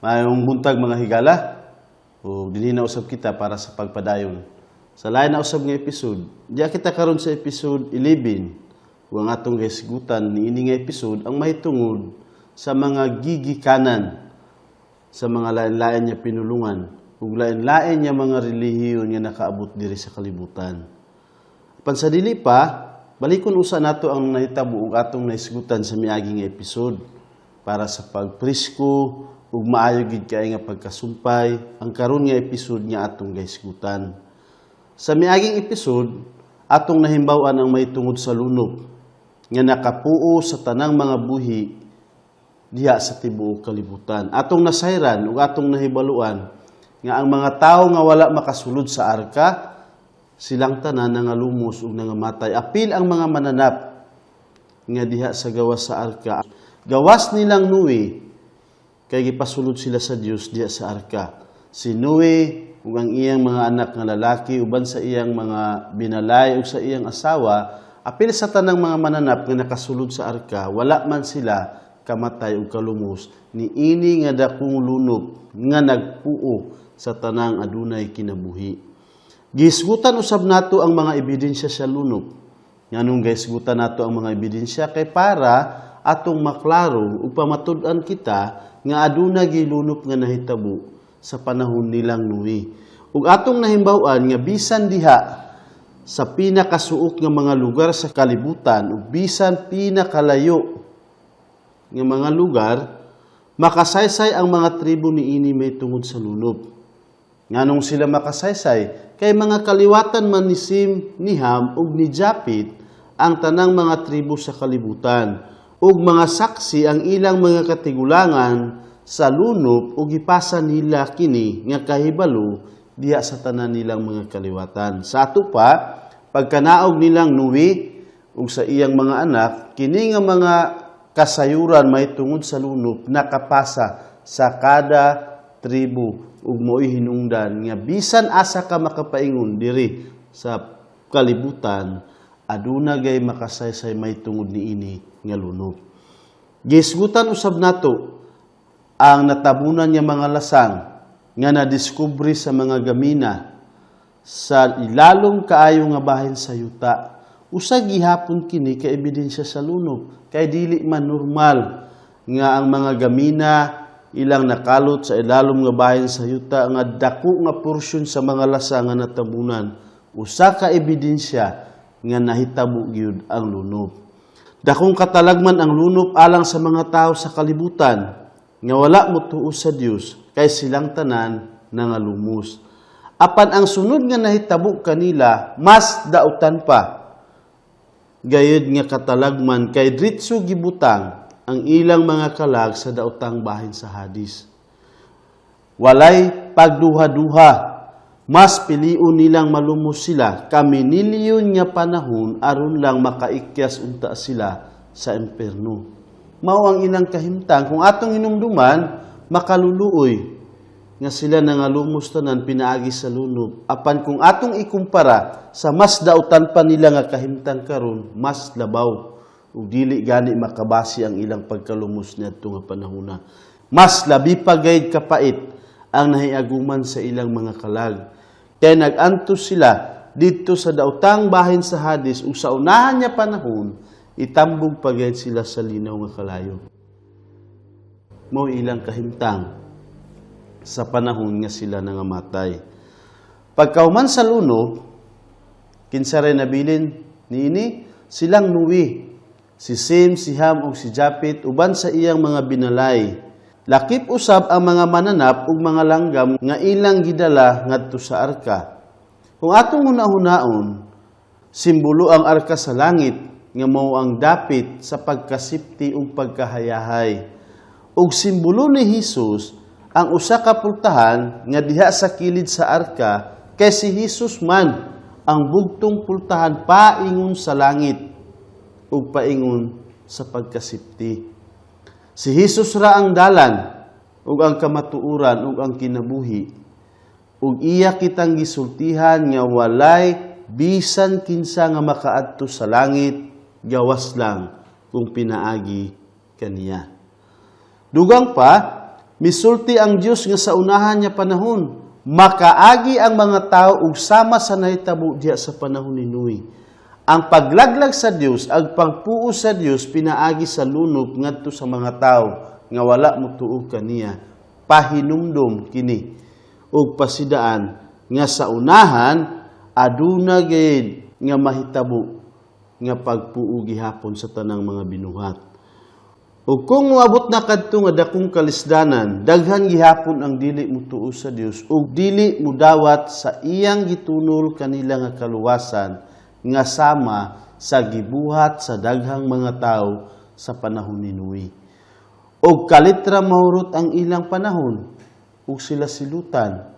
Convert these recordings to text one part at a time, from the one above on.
Mayong buntag mga higala, o dinhi na usab kita para sa pagpadayon. Sa lain na usab nga episode, diya kita karon sa episode 11, ug ang atong gahisgutan niini nga episode ang mahitungod sa mga gigikanan sa mga lain-lain nga pinulungan ug lain-lain nga mga relihiyon nga nakaabot diri sa kalibutan. Apan sa dili pa, balikon usa nato ang nahitabo ug atong nahisgutan sa miaging nga episode para sa pagprisko ug maayo gid kay nga pagkasumpay ang karon nga episode nga atong gahisgutan. Sa miaging episode, atong nahimbaw-an ang mahitungod sa lunop nga nakapuo sa tanang mga buhi diha sa tibuok kalibutan. Atong nasayran ug atong nahibaluan nga ang mga tawo nga wala makasulod sa arka, silang tanan nangalumos ug nangamatay. Apil ang mga mananap nga diha sa gawas sa arka. Gawas nilang Noe kay gipasulod sila sa Dios diha sa arka. Si Noe ug ang iyang mga anak nga lalaki uban sa iyang mga binalay ug sa iyang asawa, apil sa tanang mga mananap nga nakasulod sa arka, wala man sila kamatay ug kalumos niini nga dakong lunop nga nagpuo sa tanang adunay kinabuhi. Gihisgutan usab nato ang mga ebidensya sa lunop. Nganong gihisgutan nato ang mga ebidensya kay para atong maklaro ug pamatud-an kita nga aduna gilunop nga nahitabo sa panahon nilang Noe. Ug atong nahimbaw-an nga bisan diha sa pinakasuok nga mga lugar sa kalibutan ug bisan pinakalayo nga mga lugar, makasaysay ang mga tribo niini may tungod sa lunop. Nganong sila makasaysay kay mga kaliwatan man ni Sem, ni Ham ug ni Japet ang tanang mga tribo sa kalibutan. Ug mga saksi ang ilang mga katigulangan sa lunop ug ipasa nila kini nga kahibalo diha sa tanan nilang mga kaliwatan. Sa ato pa, pagkanaog nilang Noe ug sa iyang mga anak, kini nga mga kasayuran may tungod sa lunop nakapasa sa kada tribo ug mo'y hinungdan nga bisan asa ka makapaingon diri sa kalibutan, aduna gay makasaysay may tungod niini nga lunop. Gihisgutan usab nato ang natabunan nga mga lasang nga nadiskubre sa mga gamina sa ilalom kaayo nga bahin sa yuta. Usa gihapon kini ka ebidensya sa lunop kay dili man normal nga ang mga gamina ilang nakalot sa ilalom nga bahin sa yuta nga dako nga porsyon sa mga lasang nga natabunan. Usa ka ebidensya nga nahitabo gyud ang lunop. Dakong katalagman ang lunop alang sa mga tao sa kalibutan nga wala motuo sa Dios kay silang tanan nangalumos. Apan ang sunod nga nahitabo kanila mas dautan pa. Gayud nga katalagman kay diretso gibutang ang ilang mga kalag sa daotang bahin sa Hades. Walay pagduha-duha. Mas piliun nilang malumos sila kami nilyon nga panahon aron lang makaikyas unta sila sa imperno. Mao ang ilang kahimtang kung atong hinumduman makaluluoy nga sila nangalumos tanan pinaagi sa lunop. Apan kung atong ikumpara sa mas dautan pa nila nga kahimtang karon, mas labaw ug dili gani makabasi ang ilang pagkalumos niadto nga panahona. Mas labi pa gayud kapait ang nahiaguman sa ilang mga kalag. Kaya nag-antos sila dito sa daotang bahin sa Hades ug sa unahan niya panahon, itambog pa gayud sila sa linaw nga kalayo. Mao ilang kahimtang sa panahon nga sila nangamatay. Pagkauman sa lunop, kinsa ray nabilin niini silang Noe, si Sem, si Ham ug si Japet uban sa iyang mga binalay. Lakip usab ang mga mananap ug mga langgam nga ilang gidala ngadto sa arka. Kung atong hunahunaon, simbolo ang arka sa langit nga mao ang dapit sa pagkasipti ug pagkahayahay. Ug simbolo ni Hesus ang usa ka pultahan nga diha sa kilid sa arka kay si Hesus man ang bugtong pultahan paingon sa langit ug paingon sa pagkasipti. Si Hesus ra ang dalan ug ang kamatuoran ug ang kinabuhi. Ug iya kitang gisultihan nga walay bisan kinsa nga makaadto sa langit gawas lang kung pinaagi kaniya. Dugang pa, Misulti ang Dios nga sa unahan niya panahon, makaagi ang mga tao ug sama sa nahitabo diha sa panahon ni Noe. Ang paglaglag sa Dios, ang pagpuo sa Dios pinaagi sa lunop ngadto sa mga tao nga wala motuo kaniya. Pahinumdom kini ug pasidaan nga sa unahan aduna gid nga mahitabo nga pagpuo gihapon sa tanang mga binuhat. Ug kung moabot na kadto nga dakong kalisdanan, daghan gihapon ang dili motuo sa Dios ug dili mudawat sa iyang gitunol kanila nga kaluwasan nga sama sa gibuhat sa daghang mga tao sa panahon ni Noe. Ug kalitra mahurot ang ilang panahon ug sila silutan.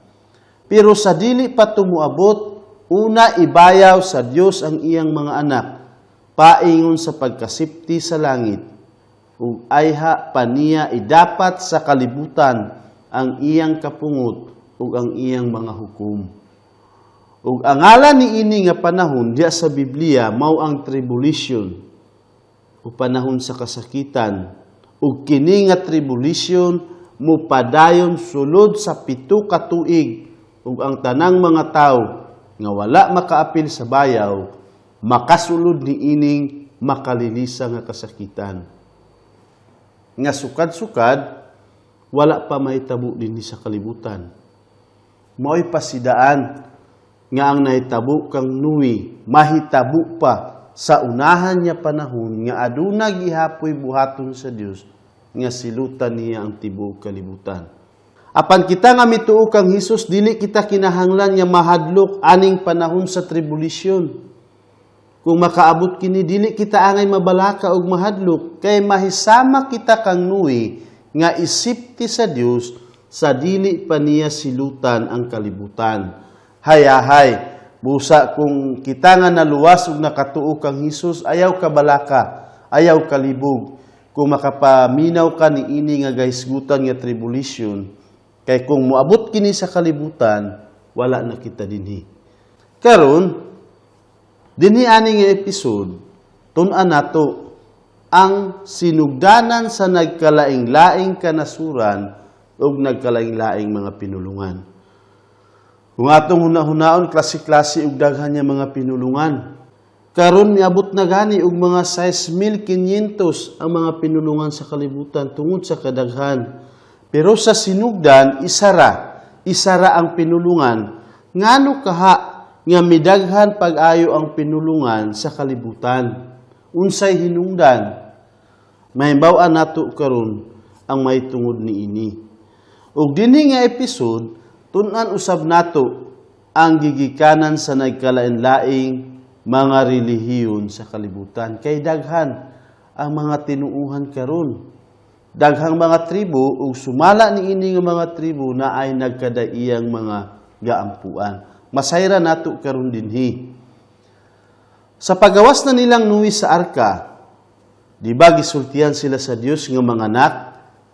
Pero sa dili pa tumuabot, una ibayaw sa Dios ang iyang mga anak, paingon sa pagkasipti sa langit, ug ayha paniya idapat sa kalibutan ang iyang kapungot ug ang iyang mga hukom. Ug ang ngalan ni ini nga panahon diya sa Biblia mao ang tribulation o panahon sa kasakitan. Ug kini nga tribulation mupadayon sulod sa 7 ka tuig ug ang tanang mga tawo nga wala makaapil sa bayaw makasulod ni ining makalilisa nga kasakitan. Nga sukad-sukad wala pa mahitabo dinhi sa kalibutan. Mao'y pasidaan nga ang nahitabo kang Noe mahitabo pa sa unahan niya panahon nga aduna gihapoy buhaton sa Dios nga silutan niya ang tibuok kalibutan. Apan kita nga mituo kang Hesus dili kita kinahanglan nga mahadlok aning panahon sa tribulation. Kung makaabot kini dili kita angay mabalaka og mahadlok kay mahisama kita kang Noe nga isipti sa Dios sa dili pa niya silutan ang kalibutan. Hayahay, busa kung kita nga naluwas ug nakatuo kang Hesus, ayaw ka balaka, ayaw kalibog. Kung makapaminaw ka ni ini nga gahisgutan nga tribulation, kay kung moabot kini sa kalibutan, wala na kita dinhi. Karon, dinhi ani nga episode, tun-an nato ang sinugdanan sa nagkalaing-laing kanasuran ug nagkalaing-laing mga pinulungan. Kung atong hunaon klase-klase ug daghan niya mga pinulungan. Karon miabot na gani og mga 6,500 ang mga pinulungan sa kalibutan tungod sa kadaghan. Pero sa sinugdan isara ang pinulungan. Ngano kaha nga midaghan pag-ayo ang pinulungan sa kalibutan? Unsay hinungdan? Mahibaw-an nato karon ang mahitungod niini. Ug dinhi nga episode tun-an usab nato ang gigikanan sa nagkalain-laing mga relihiyon sa kalibutan. Kay daghan ang mga tinuuhan karon. Daghang mga tribo ug sumala ni ini nga mga tribo na ay nagkadaiyang mga gaampuan. Masayra nato karon dinhi. Sa pagawas na nilang Noe sa arka, di ba gisultihan sila sa Dios nga manganak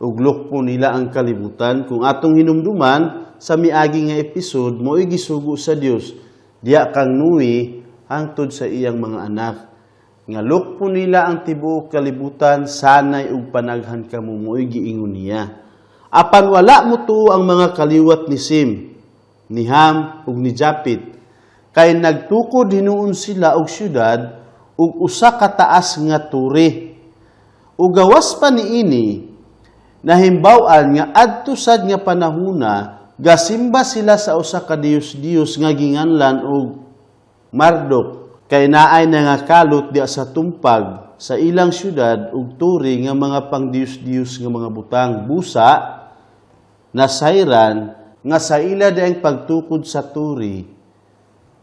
ug lukpo nila ang kalibutan? Kung atong hinumduman sa miagi nga episode, mo'y gisugo sa Dios diya kang Noe hangtod sa iyang mga anak. Nga lukpo nila ang tibuok kalibutan, sanay ug panaghan kamo mo'y giingon niya. Apan wala mo tuo ang mga kaliwat ni Sem, ni Ham ug ni Japet, kay nagtukod hinuon sila og syudad ug usa ka taas nga turi. Ug gawas pa niini nahimbaw-an nga adto sad nga panahona gasimba sila sa usa ka Dios-Dios nga ginganlan og Marduk, kay naay nangakalot diya sa tumpag sa ilang syudad ug turi nga mga pangdios-dios nga mga butang. Busa nasayran nga sa ila daing pagtukod sa turi,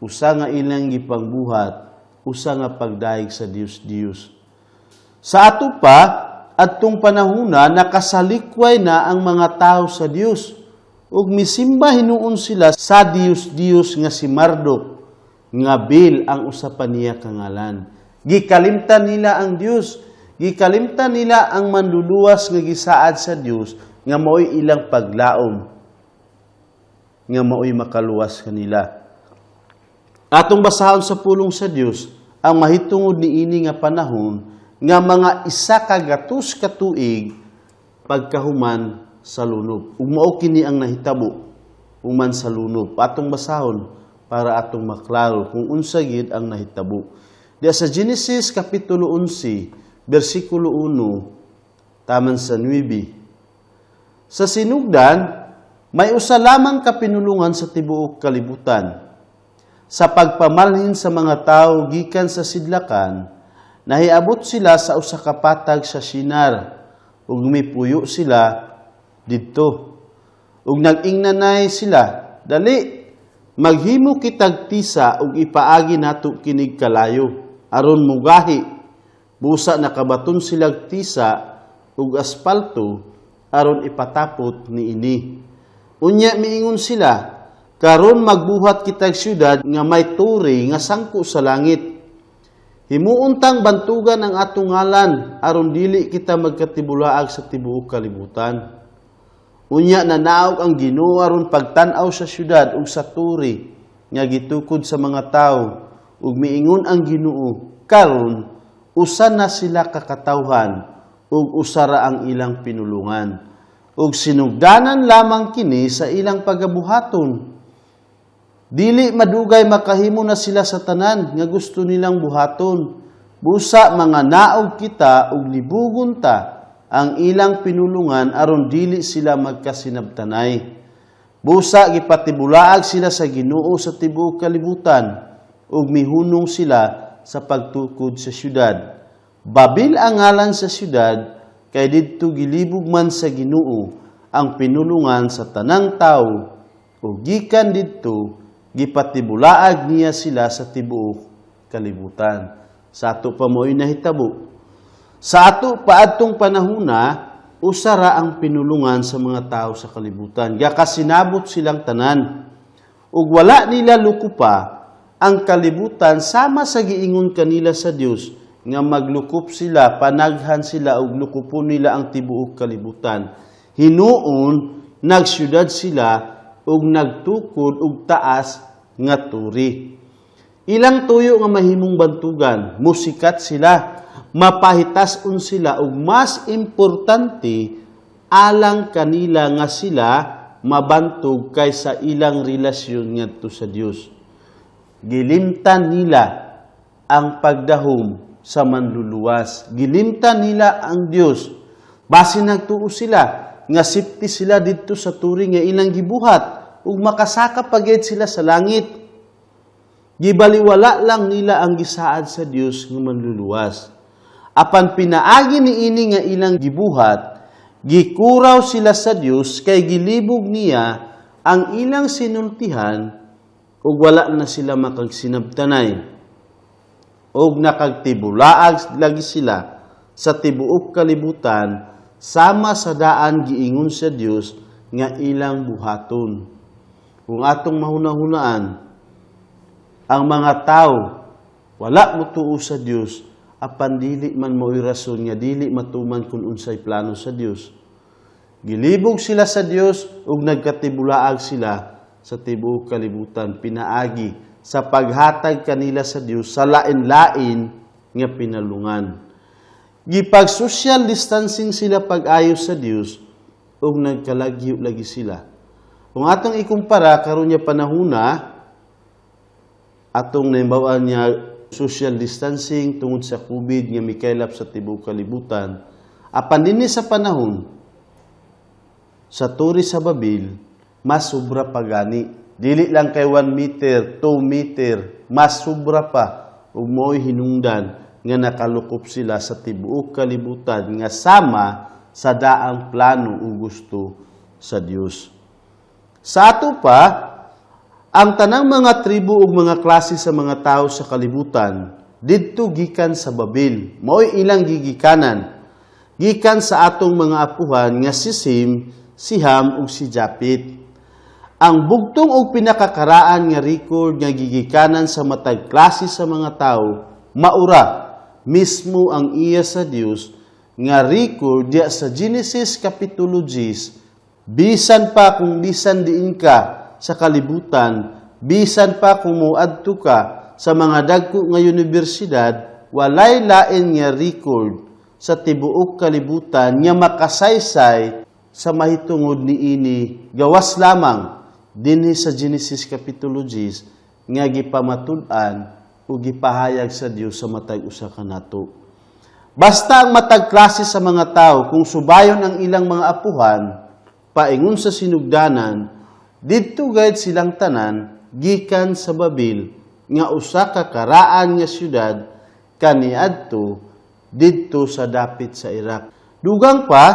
usa nga ilang gipangbuhat, usa nga pagdaig sa Dios-Dios. Sa ato pa adtong panahona nakasalikway na ang mga tao sa Dios ug misimba hinuon sila sa Dios-Dios nga si Marduk, nga Bil ang usapan niya kangalan. Gikalimtan nila ang Dios, gikalimtan nila ang manluluwas nga gisaad sa Dios nga mao'y ilang paglaom, nga mao'y makaluwas kanila. Atong basahon sa pulong sa Dios ang mahitungod ni ini nga panahon nga mga 100 ka tuig pagkahuman sa lunob. Ug mao kini ang nahitabo human sa lunob. Atong basahon para atong maklaro kung unsa gid ang nahitabo. Diya sa Genesis kapitulo 11, bersikulo 1 taman sa 9. Sa sinugdan, may usa lamang kapinulungan sa tibuok kalibutan. Sa pagpamalhin sa mga tao gikan sa sidlakan, nahiabot sila sa usa ka patag sa Shinar, ug mipuyo sila didto. Ug nag-ingnanay sila, dali, maghimo kitag tisa ug ipaagi nato kinig kalayo, aron mugahi. Busa nakabaton silag tisa ug aspalto, aron ipatapot niini. Unya miingon sila, karon magbuhat kitag syudad nga may turi nga sangko sa langit. Himuuntang bantugan ang atong ngalan aron dili kita magkatibulaag sa tibuok kalibutan. Unya nanaog ang Ginoo aron pagtan-aw sa syudad ug sa turi nga gitukod sa mga tawo ug miingon ang Ginoo, karon usa na sila kakatawhan ug usara ang ilang pinulungan. Ug sinugdanan lamang kini sa ilang pagabuhaton. Dili madugay makahimo na sila sa tanan nga gusto nilang buhaton. Busa mga naog kita ug libugon ta ang ilang pinulungan aron dili sila magkasinabtanay. Busa gipatibulaag sila sa Ginoo sa tibuok kalibutan ug mihunong sila sa pagtukod sa syudad. Babil ang ngalan sa syudad kay didto gilibog man sa Ginoo ang pinulungan sa tanang tawo ug gikan didto gipatibulaag niya sila sa tibuok kalibutan. Sa ato pa mo'y nahitabo. Sa ato paadtong panahuna, usara ang pinulungan sa mga tao sa kalibutan. Gakasinabot silang tanan. Ug wala nila lukupa ang kalibutan sama sa giingon kanila sa Dios nga maglukop sila, panaghan sila ug lukupon nila ang tibuok kalibutan. Hinuon nagsyudad sila ug nagtukod ug taas nga turi. Ilang tuyo nga mahimong bantugan, musikat sila, mapahitason sila ug mas importante alang kanila nga sila mabantog kaysa ilang relasyon ngadto sa Dios. Gilimtan nila ang pagdahom sa manluluwas. Gilimtan nila ang Dios. Base nagtuo sila nga sipti sila didto sa turi nga ilang gibuhat ug makasaka pagid sila sa langit. Gibaliwala lang nila ang gisaad sa Dios nga manluluwas. Apan pinaagi niini nga ilang gibuhat, gikuraw sila sa Dios kay gilibog niya ang ilang sinultihan ug wala na sila makagsinabtanay. Ug nakagtibulaag lagi sila sa tibuok kalibutan sama sa daan giingon sa Dios nga ilang buhaton. Kung atong mahuna-hunaan, ang mga tao wala motuo sa Dios, apan dili man mo'y rason nga dili matuman kung unsay plano sa Dios. Gilibog sila sa Dios ug nagkatibulaag sila sa tibuok kalibutan, pinaagi sa paghatag kanila sa Dios sa lain-lain nga pinalungan. Gipag-social distancing sila pag-ayos sa Dios ug nagkalagyo lagi sila. Kung atong ikumpara karon nya panahuna, atong nahimbawaan niya social distancing tungod sa COVID nga mikaylap sa tibuok kalibutan, apan dinhi sa panahon sa turi sa Babil, mas sobra pa gani. Dili lang kay 1 meter, 2 meter, mas sobra pa ug mo'y hinungdan nga nakalukop sila sa tibuok kalibutan nga sama sa daang plano o gusto sa Dios. Sa ato pa, ang tanang mga tribo ug mga klase sa mga tao sa kalibutan didto gikan sa Babil. Mao'y ilang gigikanan. Gikan sa atong mga apuhan nga si Sem, si Ham ug si Japet. Ang bugtong ug pinakakaraan nga record nga gigikanan sa matag klase sa mga tao maura mismo ang iya sa Dios nga record diya sa Genesis kapitulo 10. Bisan pa kung bisan diin ka sa kalibutan, bisan pa kung muadto ka sa mga dagko nga universidad, walay lain nga record sa tibuok kalibutan nga makasaysay sa mahitungod niini gawas lamang dinhi sa Genesis Kapitulo 10 nga gipamatud-an o gipahayag sa Dios sa matag usa ka nato. Basta ang matag klase sa mga tao kung subayon ang ilang mga apuhan paingon sa sinugdanan, didto gayud silang tanan gikan sa Babil nga usa ka karaan nga syudad kaniadto didto sa dapit sa Iraq. Dugang pa,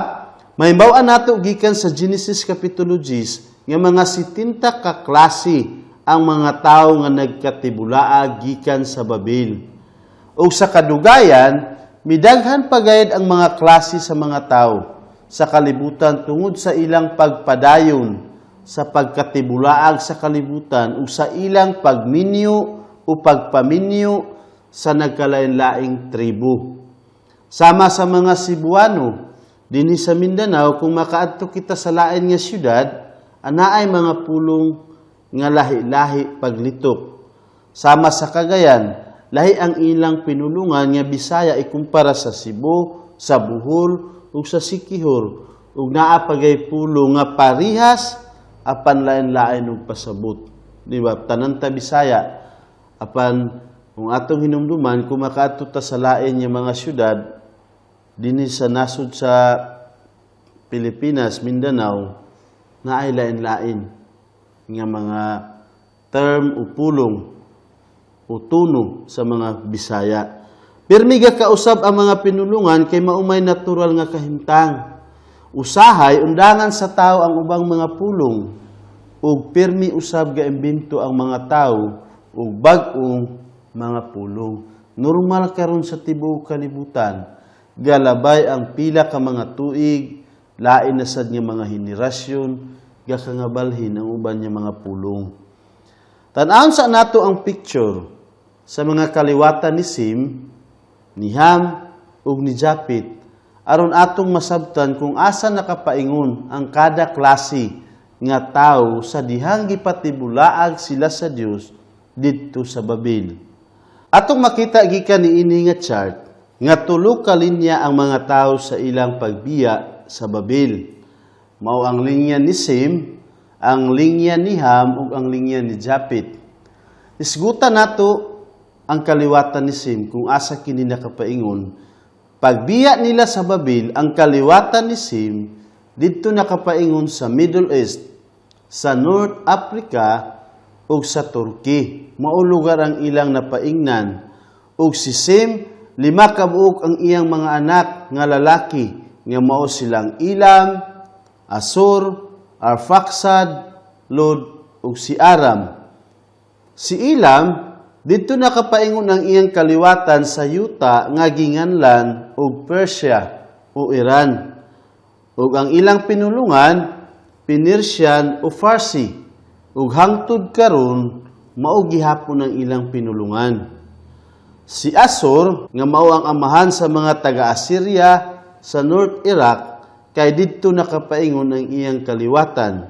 mahimbaw-an nato gikan sa Genesis Kapitulo 10 nga mga 70 ka klase ang mga tawo nga nagkatibulaa gikan sa Babil. O sa kadugayan, midaghan pagayad ang mga klase sa mga tawo sa kalibutan tungod sa ilang pagpadayon sa pagkatibulaag sa kalibutan o sa ilang pagminyo o pagpaminyo sa nagkalain-laing tribu. Sama sa mga Cebuano, dinhi sa Mindanao, kung makaadto kita sa lain nga syudad, anaay mga pulong nga lahi-lahi paglitok. Sama sa Cagayan, lahi ang ilang pinulungan nga Bisaya ikumpara sa Cebu, sa Bohol, ug sa Siquijor, ug naa pagay pulong nga parihas apan lain-lain og pasabot. Di ba? Tanan ta Bisaya apan kung atong hinumduman kung makaadto ta sa lain nga mga syudad dinhi sa nasud sa Pilipinas, Mindanao, naay lain-lain nga mga term o pulong o tuno sa mga Bisaya. Pirmi ga kausab ang mga pinulungan kay maumay natural nga kahimtang. Usahay undangan sa tao ang ubang mga pulong ug pirmi usab ga imbento ang mga tao ug bag-ong mga pulong. Normal karon sa tibuok kalibutan, galabay ang pila ka mga tuig, lain na sad nga mga henerasyon, gakangabalhin ang uban nga mga pulong. Tan-awon sa nato ang picture sa mga kaliwatan ni Sim, ni Ham, ug ni Japit, aron atong masabtan kung asa nakapaingon ang kada klase nga tao sa dihang gipatibulaag sila sa Dios didto sa Babil. Atong makita gikan niini nga chart nga tulo ka linya ang mga tao sa ilang pagbiya sa Babil. Mao ang linya ni Sim, ang linya ni Ham ug ang linya ni Japit. Isgutan nato ang kaliwatan ni Sim kung asa kini nakapaingon. Pagbiya nila sa Babil, ang kaliwatan ni Sim didto nakapaingon sa Middle East, sa North Africa ug sa Turkey. Mao lugar ang ilang napaingnan. Ug si Sim, 5 ka buok ang iyang mga anak nga lalaki nga mao silang Elam, Asur, Arphaxad, Lod ug si Aram. Si Elam dito nakapaingon ang iyang kaliwatan sa yuta nga ginganlan og Persia o Iran. Ug ang ilang pinulungan Pinirsian o Farsi. Ug hangtod karon mao gihapon ang ilang pinulungan. Si Asur nga mao ang amahan sa mga taga-Assyria sa North Iraq kay didto nakapaingon ang iyang kaliwatan.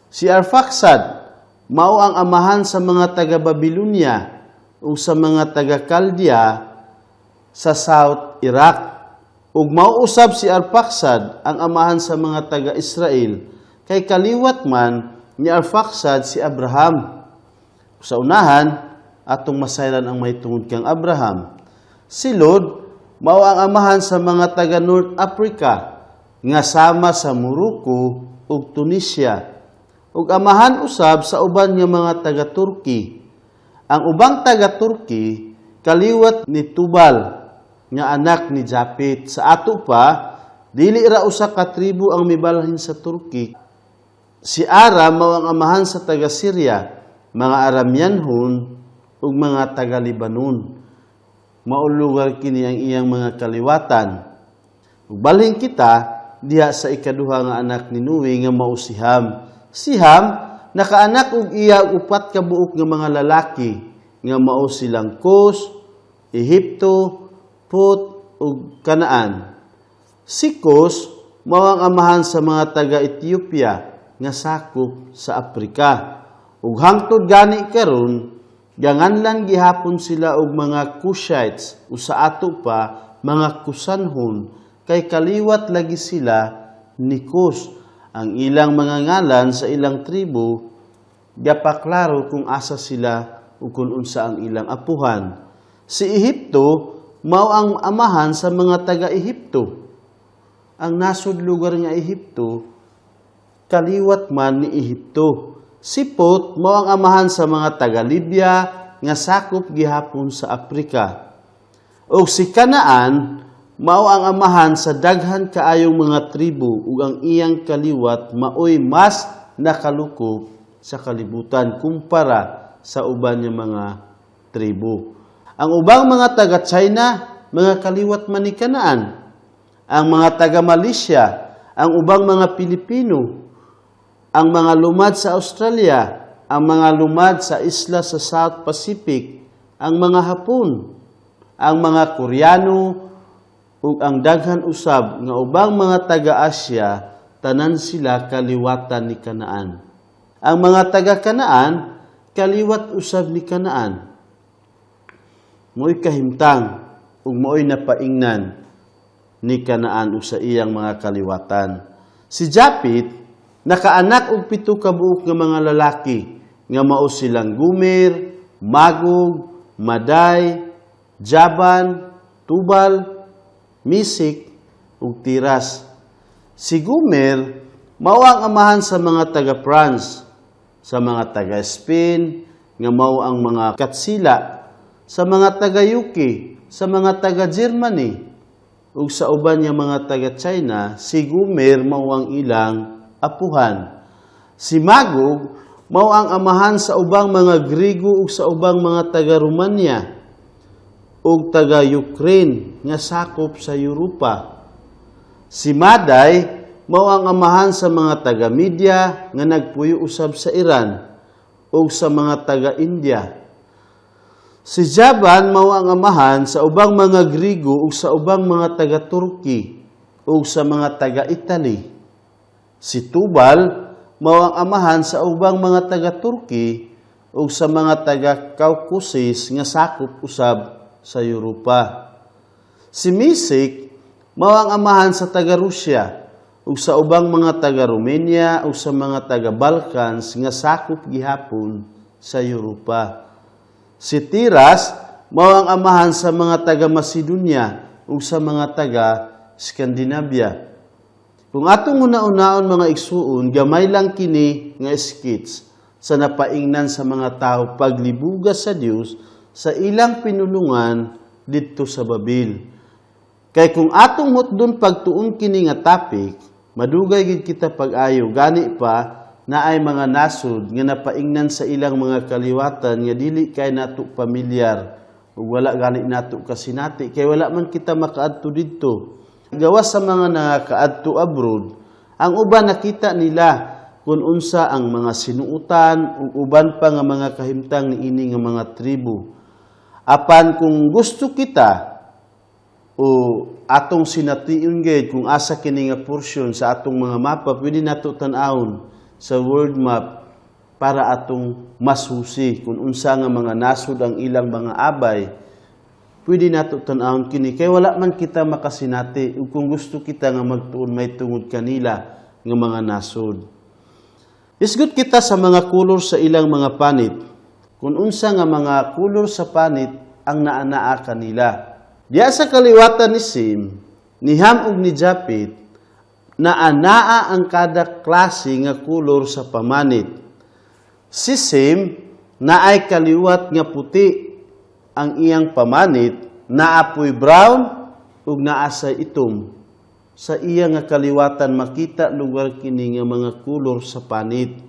Si Arphaxad mao ang amahan sa mga taga-Babylonia o sa mga taga-Kaldea sa South Iraq. Ug mao usab si Arphaxad ang amahan sa mga taga-Israel kay kaliwat man ni Arphaxad si Abraham. Sa unahan, atong masayran ang may tungod kang Abraham. Si Lod mao ang amahan sa mga taga-North Africa nga sama sa Morocco ug Tunisia. Ug amahan usab sa uban nga mga taga-Turkey. Ang ubang taga-Turkey kaliwat ni Tubal nga anak ni Japit. Sa ato pa, dili ra usa ka tribo ang mibalhin sa Turkey. Si Aram mao ang amahan sa taga-Syria, mga Aramyanhon ug mga taga-Libanon. Mao lugar kini ang iyang mga kaliwatan. Ug balhin kita diha sa ikaduha nga anak ni Noe nga mao si Ham. Si Ham, nakaanak og iya og 4 ka buok nga mga lalaki nga mao silang Cus, Ehipto, Put ug Kanaan. Si Cus mao ang amahan sa mga taga-Ethiopia nga sakop sa Afrika. Ug hangtod gani karon, ganganlan gihapon sila og mga Cushites o sa ato pa mga Kusanhon kay kaliwat lagi sila ni Cus. Ang ilang mga ngalan sa ilang tribo, gapaklaro kung asa sila o kung unsa ang ilang apuhan. Si Ehipto, mao ang amahan sa mga taga-Ehipto. Ang nasud lugar nga Ehipto, kaliwat man ni Ehipto. Si Put, mao ang amahan sa mga taga-Libya, nga sakop gihapon sa Afrika. O si Kanaan, mao ang amahan sa daghan kaayong mga tribo ug ang iyang kaliwat maoy mas nakalukop sa kalibutan kumpara sa uban nga mga tribo. Ang ubang mga taga China, mga kaliwat man ni Kanaan. Ang mga taga Malaysia, ang ubang mga Pilipino, ang mga lumad sa Australia, ang mga lumad sa isla sa South Pacific, ang mga Hapon, ang mga Koreano, ug ang daghan usab nga ubang mga taga-Asya, tanan sila kaliwatan ni Kanaan. Ang mga taga-Kanaan, kaliwat usab ni Kanaan. Mo'y kahimtang ug mo'y napaingnan ni Kanaan ug sa iyang mga kaliwatan. Si Japit, nakaanak og 7 ka buok nga mga lalaki, nga mao silang Gomer, Magog, Maday, Javan, Tubal, Misik, ug Tiras. Si Gomer, mao ang amahan sa mga taga-France, sa mga taga-Spain, nga mao ang mga Katsila, sa mga taga-UK, sa mga taga-Germany, ug sa uban nga mga taga-China, si Gomer mao ang ilang apuhan. Si Magog, mao ang amahan sa ubang mga Griego ug sa ubang mga taga-Romania ug taga-Ukraine nga sakop sa Europa. Si Maday, mao ang amahan sa mga taga-Media nga nagpuyo usab sa Iran ug sa mga taga-India. Si Javan, mao ang amahan sa ubang mga Griego ug sa ubang mga taga-Turkey ug sa mga taga-Italy. Si Tubal, mao ang amahan sa ubang mga taga-Turkey ug sa mga taga-Caucasus nga sakop usab sa Europa. Si Misik, mao ang amahan sa taga-Rusya ug sa ubang mga taga-Romania ug sa mga taga-Balkans nga sakop gihapon sa Europa. Si Tiras, mao ang amahan sa mga taga-Macedonia ug sa mga taga-Scandinavia. Kung atong una-unaon mga igsuon, gamay lang kini nga skits sa napaingnan sa mga tao paglibugas sa Dios sa ilang pinulungan didto sa Babil. Kay kung atong mutdon pagtuon kini nga topic, madugay gid kita pag-ayo gani pa na ay mga nasud nga napaingnan sa ilang mga kaliwatan nga dili kay nato pamilyar ug wala gani nato kasinati kay wala man kita makaadto didto. Gawas sa mga nakakaadto abroad, ang uban nakita nila kung unsa ang mga sinuutan ug uban pa nga mga kahimtang niini nga mga tribo. Apan kung gusto kita o atong sination gid kung asa kini nga portion sa atong mga mapa, pwede nato tan-awon sa world map para atong masusi kung unsa nga mga nasud ang ilang mga abay. Pwede nato tan-awon kini kay wala man kita makasinati ug kung gusto kita nga magtuon may tungod kanila nga mga nasod. Isgot kita sa mga kulor sa ilang mga panit. Kung unsa nga mga kulor sa panit ang naanaa kanila. Diya sa kaliwatan ni Sim, ni Ham ug ni Japit, naanaa ang kada klase nga kulor sa pamanit. Si Sim naay kaliwat nga puti ang iyang pamanit, naapoy brown ug naa sa itom. Sa iya nga kaliwatan makita lugar kini nga mga kulor sa panit.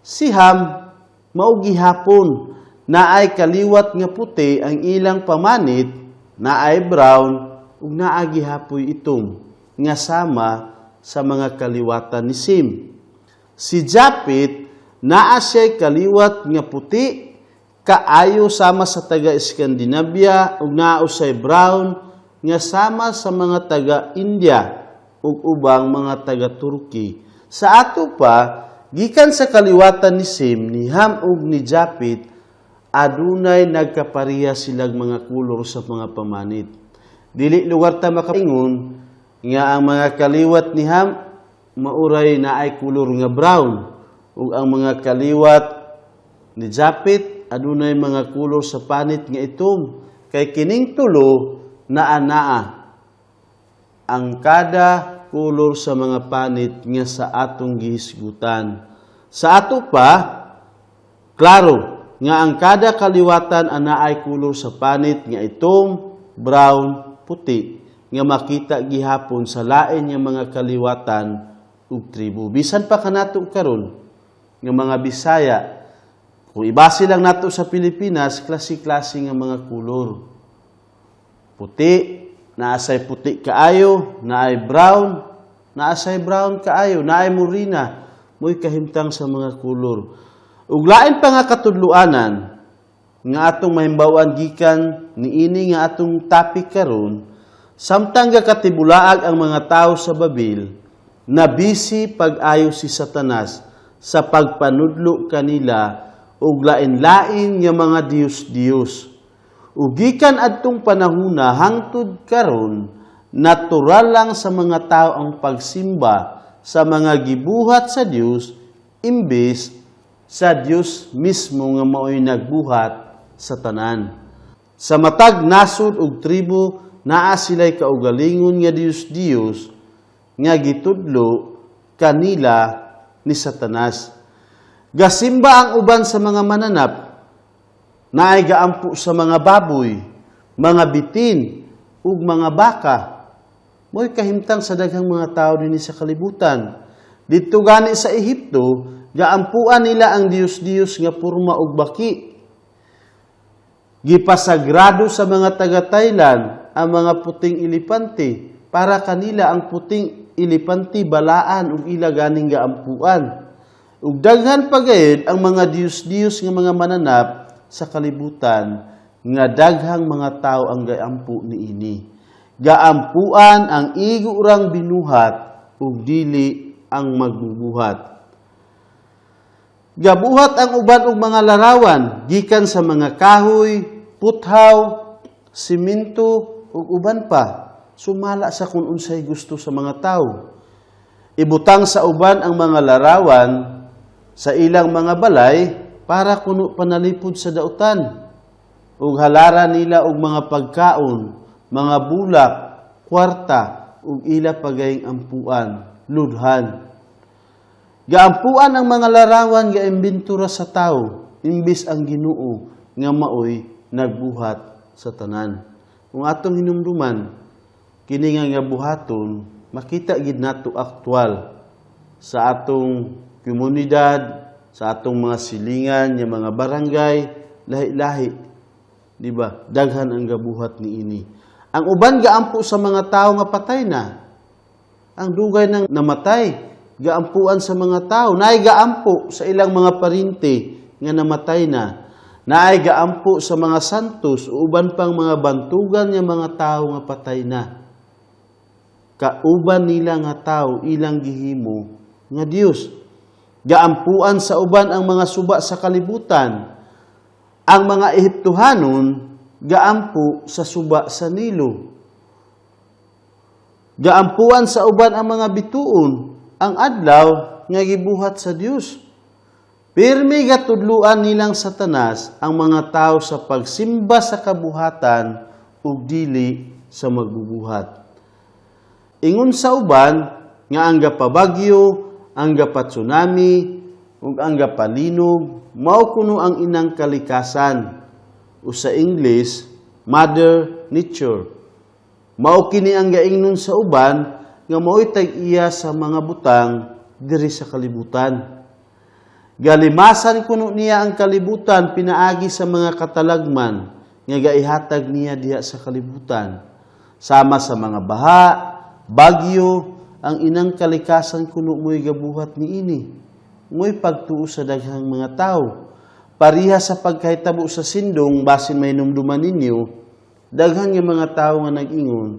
Si Ham mao gihapon naay kaliwat nga puti ang ilang pamanit, naay brown ug naa gihapoy itom nga sama sa mga kaliwatan ni Sim. Si Japit naa siya kaliwat nga puti kaayo sama sa taga-Scandinavia ug naa usay brown nga sama sa mga taga-India ug ubang mga taga-Turkey. Sa ato pa, gikan sa kaliwatan ni Sim, ni Ham ug ni Japit, adunay nagkapareha silang mga kulor sa mga pamanit. Dili lugar ta makaingon nga ang mga kaliwat ni Ham mauray na ay kulor nga brown ug ang mga kaliwat ni Japet adunay mga kulor sa panit nga itom kay kining tulo naa ang kada kulor sa mga panit nga sa atong gihisgutan. Sa ato pa, klaro nga ang kada kaliwatan ana ay kulor sa panit nga itom, brown, puti nga makita gihapon sa lain nga mga kaliwatan ug tribo. Bisan pa kanato karon nga mga Bisaya, kung ibase lang nato sa Pilipinas, klase-klase nga mga kulor. Puti, naasay puti kaayo, naay brown, naasay brown kaayo, naay morena, mo'y kahimtang sa mga kulor. Ug lain pa nga katudluanan nga atong mahimbawan gikan niini nga atong topic karon, samtang katibulaag ang mga tao sa Babil, na busy pag-ayo si Satanas sa pagpanudlo kanila ug lain-lain nga mga Dios-Dios. Ug gikan adtong panahona hangtod karon, natural lang sa mga tao ang pagsimba sa mga gibuhat sa Dios imbes sa Dios mismo nga mao'y nagbuhat sa tanan. Sa matag nasod ug tribo naa sila'y kaugalingon nga Dios-Dios nga gitudlo kanila ni Satanas. Gasimba ang uban sa mga mananap naay gaampo sa mga baboy, mga bitin, ug mga baka. Mo'y kahimtang sa daghang mga tao dinhi sa kalibutan. Dito gani sa Ehipto, gaampuan nila ang Dios-Dios nga porma ug baki. Gipasagrado sa mga taga-Thailand ang mga puting ilipante para kanila ang puting ilipante balaan ug ila ganing gaampuan. Ug daghan pagayod ang mga Dios-Dios nga mga mananap sa kalibutan nga daghang mga tao ang gaampu niini. Gaampuan ang igurang binuhat ug dili ang magbubuhat. Gabuhat ang uban og mga larawan gikan sa mga kahoy, puthaw, simento ug uban pa. Sumala sa kung unsay gusto sa mga tao. Ibutang sa uban ang mga larawan sa ilang mga balay para kuno panalipod sa dautan. Ug halaran nila og mga pagkaon, mga bulak, kwarta, ug ila pagayeng ampuan, ludhan. Gaampuan ang mga larawan nga imbintura sa tao, imbis ang Ginoo nga maoy nagbuhat sa tanan. Kung atong hinumduman, kini nga buhaton, makita gid nato aktwal sa atong komunidad, sa atong mga silingan, nga mga barangay, lahi-lahi. Di ba? Daghan ang gabuhat niini. Ang uban gaampo sa mga tao nga patay na. Ang dugay nang namatay, gaampuan sa mga tao. Naay gaampo sa ilang mga parinte nga namatay na. Naay gaampo sa mga santos, uban pang mga bantugan nga mga tao nga patay na. Kauban nila nga tao ilang gihimo nga Dios. Gaampuan sa uban ang mga suba sa kalibutan. Ang mga Ehiptohanon gaampo sa suba sa Nilo. Gaampuan sa uban ang mga bituon, ang adlaw nga gibuhat sa Dios. Pirmi gatudluan nilang Satanas ang mga tao sa pagsimba sa kabuhatan ug dili sa magbubuhat. Ingon sa uban nga ang gapabagyo, ang gapatsunami, ug ang gapalinog, mao kuno ang inang kalikasan, o sa English, Mother Nature. Mao kini ang gaingnon sa uban nga mao'y tag-iya sa mga butang diri sa kalibutan. Galimasan kuno niya ang kalibutan pinaagi sa mga katalagman nga gaihatag niya diha sa kalibutan. Sama sa mga baha, bagyo, ang inang kalikasan kuno mo'y gabuhat niini. Mo'y pagtuo sa daghang mga tao. Pariha sa pagkahitabo sa sindong, basin may numduman ninyo, daghang nga mga tao nga nag-ingon,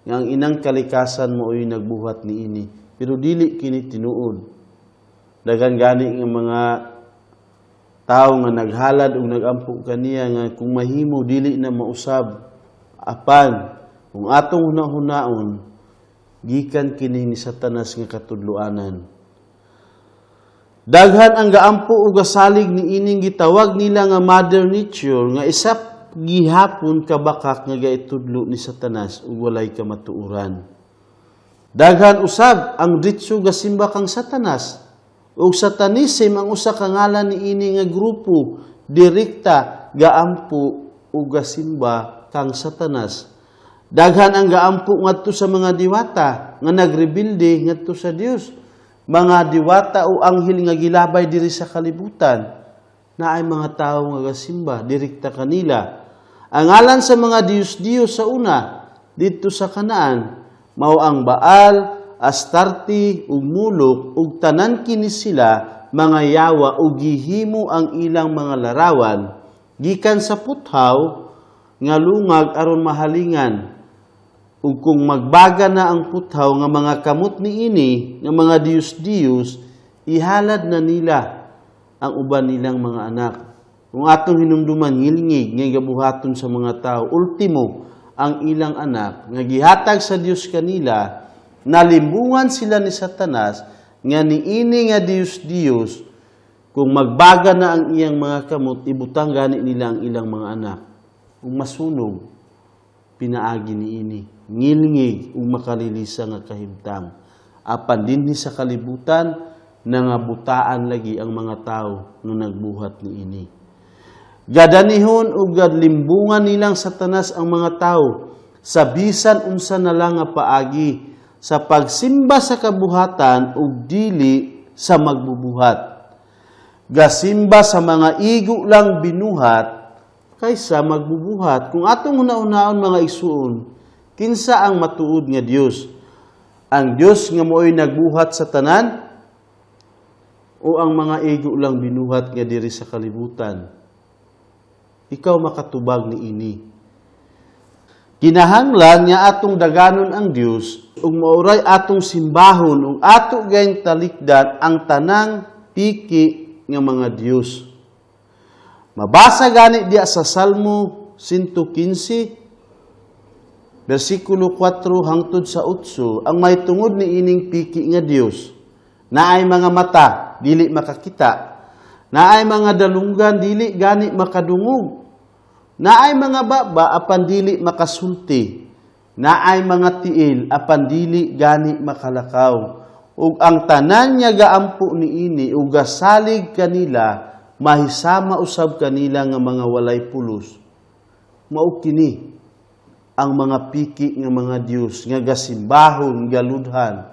nga ang inang kalikasan mo'y nagbuhat niini. Pero dili kini tinuod. Daghan gani nga mga tao nga naghalad o nagampo kaniya nga kung mahimo dili na mausab. Apan, kung atong hunahunaon, gikan kini ni Satanas nga katudloanan. Daghan ang gaampo ug gasalig ni ining gitawag nila nga Mother Nature nga isap gihapon kabakak nga gaitudlo ni Satanas ug walay kamatuoran. Daghan usab ang ditso gasimba kang Satanas ug Satanism ang usa ka ngalan ni ini nga grupo direkta gaampo ug gasimba kang Satanas. Daghan ang gaampo ngadto sa mga diwata nga nagrebelde ngadto sa Dios. Mga diwata o anghel nga gilabay diri sa kalibutan na ay mga tawo nga gasimba direkta kanila. Ang ngalan sa mga Diyos-Diyos sa una dito sa Kanaan mao ang Baal, Astarte ug Mulok ug tanan kini sila mga yawa ug gihimo ang ilang mga larawan gikan sa puthaw nga lungag aron mahalingan. Ug kung magbaga na ang puthaw nga mga kamot niini nga mga Diyos-Diyos ihalad na nila ang uban nilang mga anak. Kung atong hinumduman ngilngig nga gabuhaton sa mga tao, ultimo ang ilang anak nga gihatag sa Dios kanila, nalimbungan sila ni Satanas nga niini nga Dios kung magbaga na ang iyang mga kamot, ibutang gani nila ang ilang mga anak. Kung masunog, pinaagi niini, ngilngig ug makalilisa nga kahimtang. Apan dinhi sa kalibutan nangabutaan lagi ang mga tao nga nagbuhat niini. Gadanihon o gadlimbungan nilang Satanas ang mga tao sa bisan unsa na lang nga paagi sa pagsimba sa kabuhatan ug dili sa magbubuhat. Gasimba sa mga igo lang binuhat kaysa magbubuhat. Kung atong una-unaon mga isuon, kinsa ang matuod nga Dios? Ang Dios nga mo'y nagbuhat sa tanan o ang mga igo lang binuhat nga diri sa kalibutan? Ikaw makatubag ni ini. Kinahanglan nga atong daganon ang Dios ug mauray atong simbahon ug ato gayng talikdan ang tanang piki nga mga Dios. Mabasa gani diya sa Salmo 115 versikulo 4 hangtod sa 8 ang may tungod ni ining piki nga Dios. Naay mga mata dili makakita. Naay mga dalunggan dili gani makadungog. Naay mga baba apan dili makasulti. Naay mga tiil apan dili gani makalakaw. Ug ang tanan niya gaampo niini ug gasalig kanila mahisama usab kanila nga mga walay pulos. Mao kini ang mga piki nga mga Dios nga gasimbahon galudhan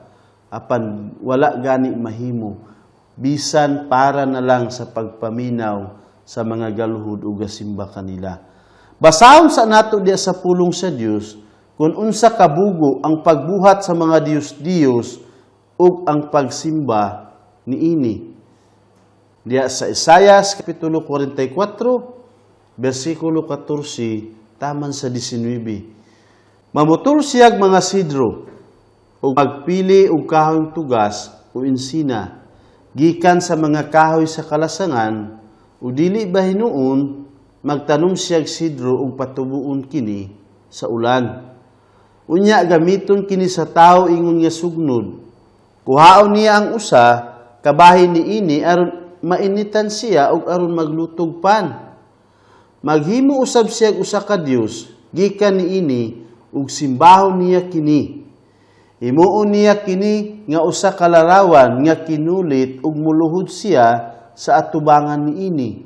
apan wala gani mahimo. Bisan para na lang sa pagpaminaw sa mga galuhod o gasimba kanila. Basahon sa nato diya sa pulong sa Dios kung unsa kabugo ang pagbuhat sa mga Dios ug ang pagsimba niini. Diya sa Isaias kapitulo 44 bersikulo 14 taman sa 19. Mamotor siyag mga sidro ug magpili og kahoy tugas o insina gikan sa mga kahoy sa kalasangan, o dili ba hinuon, magtanom siyag sidro ug patubuon kini sa ulan. Unya gamiton kini sa tao ingon nga sugnod. Kuhaon niya ang usa, kabahin niini aron mainitan siya ug aron maglutog pan. Maghimo usab siyag usa ka Dios, gikan niini ug simbahon niya kini. Himuon niya kini nga usa ka larawan nga kinulit ug muluhod siya sa atubangan niini.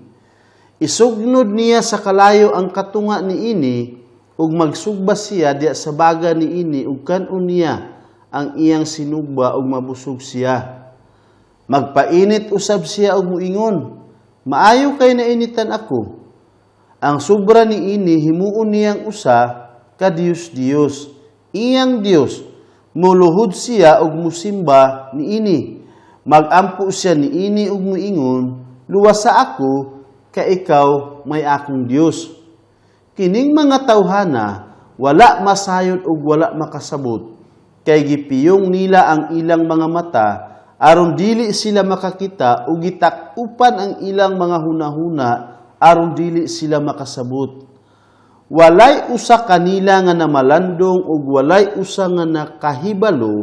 Isugnod niya sa kalayo ang katunga niini ug magsugba siya diya sa baga niini ug kan-on niya ang iyang sinugba ug mabusog siya. Magpainit usab siya ug muingon, maayo kay nainitan ako. Ang sobra niini himuon niyang usa ka Dios. Iyang Dios muluhod siya ug musimba niini. Magampo siya niini ug muingon, luwas sa ako kay ikaw may akong Dios. Kining mga tawhana wala masayon ug wala makasabot kay gipiyong nila ang ilang mga mata aron dili sila makakita ug gitakupan ang ilang mga hunahuna aron dili sila makasabot. walay usa kanila nga namalandong ug walay usa nga nakahibalo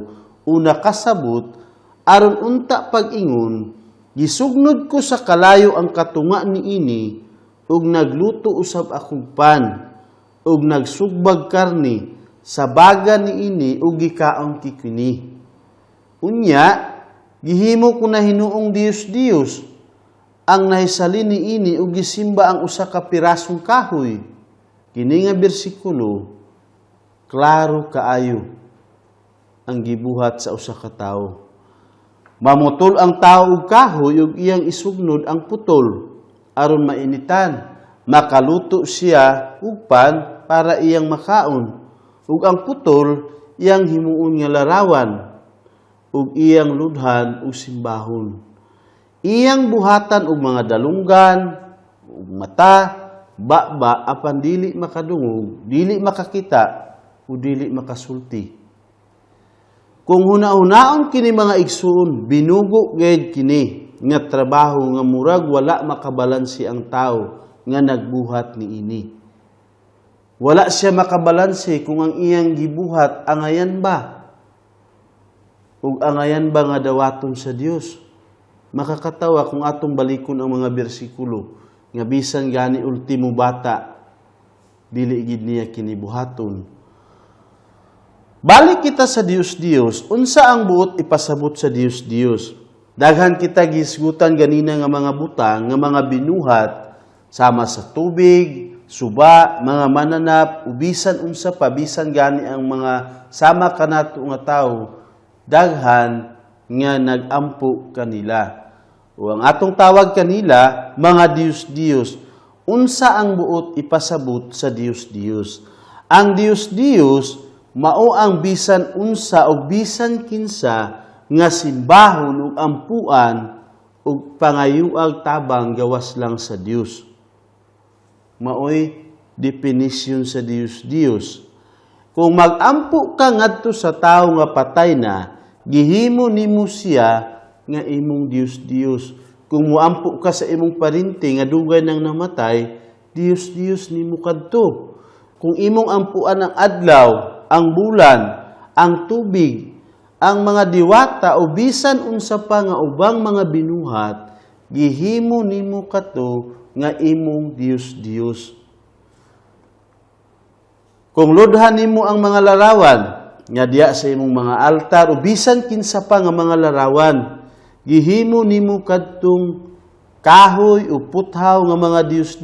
o nakasabot aron unta pag-ingon, gisugnod ko sa kalayo ang katunga niini ug nagluto usab akong pan ug nagsugbag karni sa baga niini ug gikaon kikini. Unya, gihimo ko na hinuong Dios ang nahisalin niini ug gisimba ang usa ka pirasong kahoy. Kini nga bersikulo, klaro kaayo ang gibuhat sa usa ka tawo. Mamutol ang tawo og kahoy ug iyang isugnod ang putol aron mainitan. Makaluto siya og pan para iyang makaon. Ug ang putol iyang himuon nga larawan ug iyang ludhan ug simbahon. Iyang buhatan og mga dalunggan ug mata, baba apan dili makadungog, dili makakita o dili makasulti. Kung huna-hunaon kini mga igsoon, binugo gayud kini nga trabaho nga murag wala makabalansi ang tao nga nagbuhat niini. Wala siya makabalansi kung ang iyang gibuhat angayan ba ug angayan ba nga dawaton sa Dios. Makakatawa kung atong balikon ang mga bersikulo nga bisan gani ultimo bata dili gid niya kinibuhaton. Balik kita sa Dios, unsa ang buot ipasabot sa Dios? Daghan kita gisgutan ganina nga mga butang nga mga binuhat sama sa tubig, suba, mga mananap, ubisan unsa pa bisan gani ang mga sama kanato nga tawo, daghan nga nagampo kanila. O ang atong tawag kanila, mga Diyos. Unsa ang buot ipasabot sa Diyos? Ang Diyos, mao ang bisan unsa o bisan kinsa nga simbahon ug ampuan ug pangayuag tabang gawas lang sa Dios. Maoy definisyon sa Diyos. Kung magampo ka ngadto sa tawo nga patay na, gihimo nimo siya nga imong Diyos. Kung muampo ka sa imong parinti nga dugay nang namatay, Diyos nimo kadto. Kung imong ampuan ang adlaw, ang bulan, ang tubig, ang mga diwata o bisan unsa pa nga ubang mga binuhat, gihimo nimo kadto nga imong Diyos. Kung ludhan nimo ang mga larawan nga diya sa imong mga altar o bisan kinsa pa nga mga larawan, gihimo nimo kadtong kahoy o puthaw nga mga Diyos,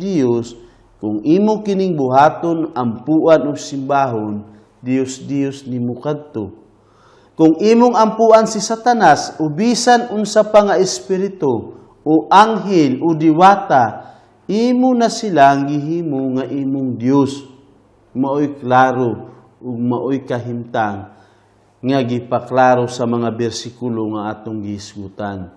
kung imo kining buhaton, ampuan o simbahon, Diyos nimo kadto. Kung imong ampuan si Satanas o bisan unsa pa nga espiritu o anghel o diwata, imo na silang gihimo nga imong Dios. Maoy klaro ug maoy kahimtang nga gipaklaro sa mga bersikulo nga atong gihisgutan.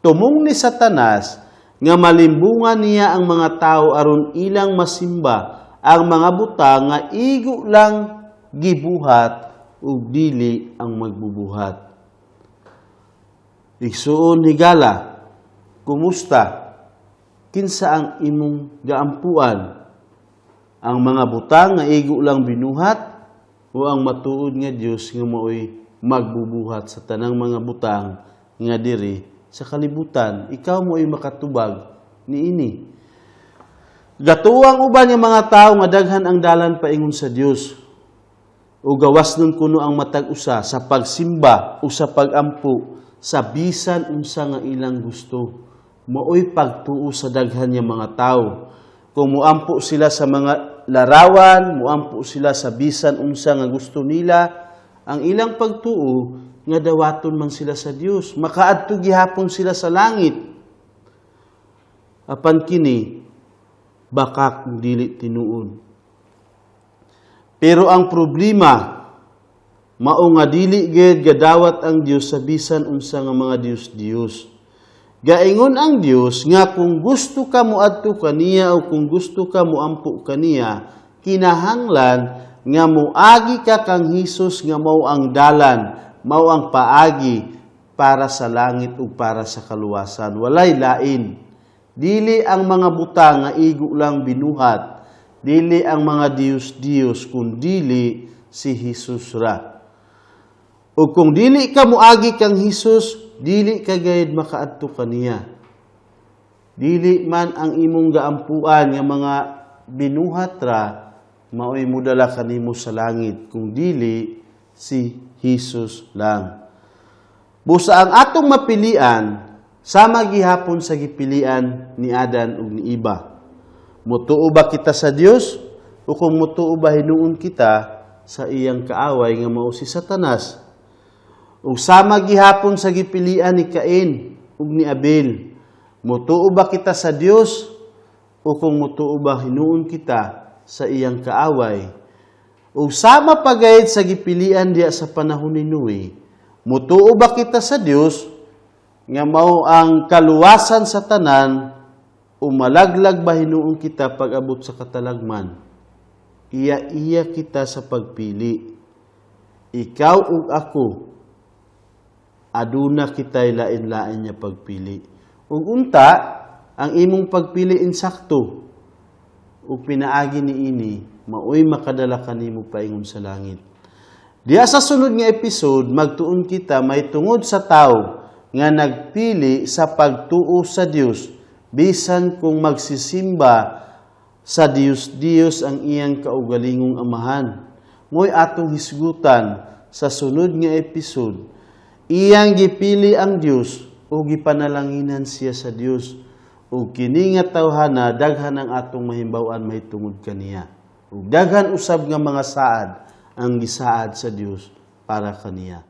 Tumong ni Satanas nga malimbungan niya ang mga tao aron ilang masimba ang mga butang nga igo lang gibuhat ug dili ang magbubuhat. Igsuon higala, kumusta? Kinsa ang imong gaampuan? Ang mga butang nga igo lang binuhat o ang matuod nga Dios nga maoy magbubuhat sa tanang mga butang nga diri sa kalibutan, ikaw mo'y makatubag niini. Gatuwang uban nga mga tao nga daghan ang dalan paingon sa Dios o gawas nun kuno ang matag usa sa pagsimba o sa pagampo sa bisan unsa nga ilang gusto. Maoy pagtuo sa daghan nga mga tao. Kung muampo sila sa mga larawan, muampo sila sa bisan unsa nga gusto nila, ang ilang pagtuo nga dawaton man sila sa Dios. Makaadto gihapon sila sa langit. Apan kini baka dili tinuod. Pero ang problema mao nga dili gid gadawat ang Dios sa bisan unsa nga mga Dios. Gaingon ang Dios nga kung gusto ka moadto kaniya o kung gusto ka moampo kaniya, kinahanglan nga moagi ka kang Hesus nga mao ang dalan, mao ang paagi para sa langit ug para sa kaluwasan. Walay lain. Dili ang mga butang nga igo lang binuhat, Dili ang mga Diyos kundili si Jesus ra. O kung dili ka muagi kang Jesus, dili ka gayud makaadto kaniya. Dili man ang imong gaampuan nga mga binuhat ra maoy mudala kanimo sa langit, kung dili si Jesus lang. Busa ang atong mapilian, sama gihapon sa gipilian ni Adan ug ni Eva. Mutuo ba kita sa Dios o kung mutuo ba hinuon kita sa iyang kaaway nga mao si Satanas? Ug sama gihapon sa gipilian ni Cain ug ni Abel. Mutuo ba kita sa Dios o kung mutuo ba hinuon kita sa iyang kaaway? Ug sama pagayad sa gipilian diya sa panahon ni Noe. Mutuo ba kita sa Dios nga mao ang kaluwasan sa tanan? O malaglag ba hinuon kita pag-abot sa katalagman? Iya kita sa pagpili. Ikaw ug ako, aduna kita'y lain-lain niya pagpili. Ug unta, ang imong pagpili insakto. Ug pinaagi ni ini, maoy makadala kanimo paingon sa langit. Diya sa sunod nga episode, magtuon kita may tungod sa tao nga nagpili sa pagtuo sa Dios. Bisan kung magsisimba sa Diyos ang iyang kaugalingong amahan. Mo'y atong hisgutan sa sunod nga episode. Iyang gipili ang Diyos o gipanalanginan siya sa Diyos. O kini nga tawhana daghan ang atong mahimbawan mahitungod kaniya. O daghan usab nga mga saad ang gisaad sa Diyos para kaniya.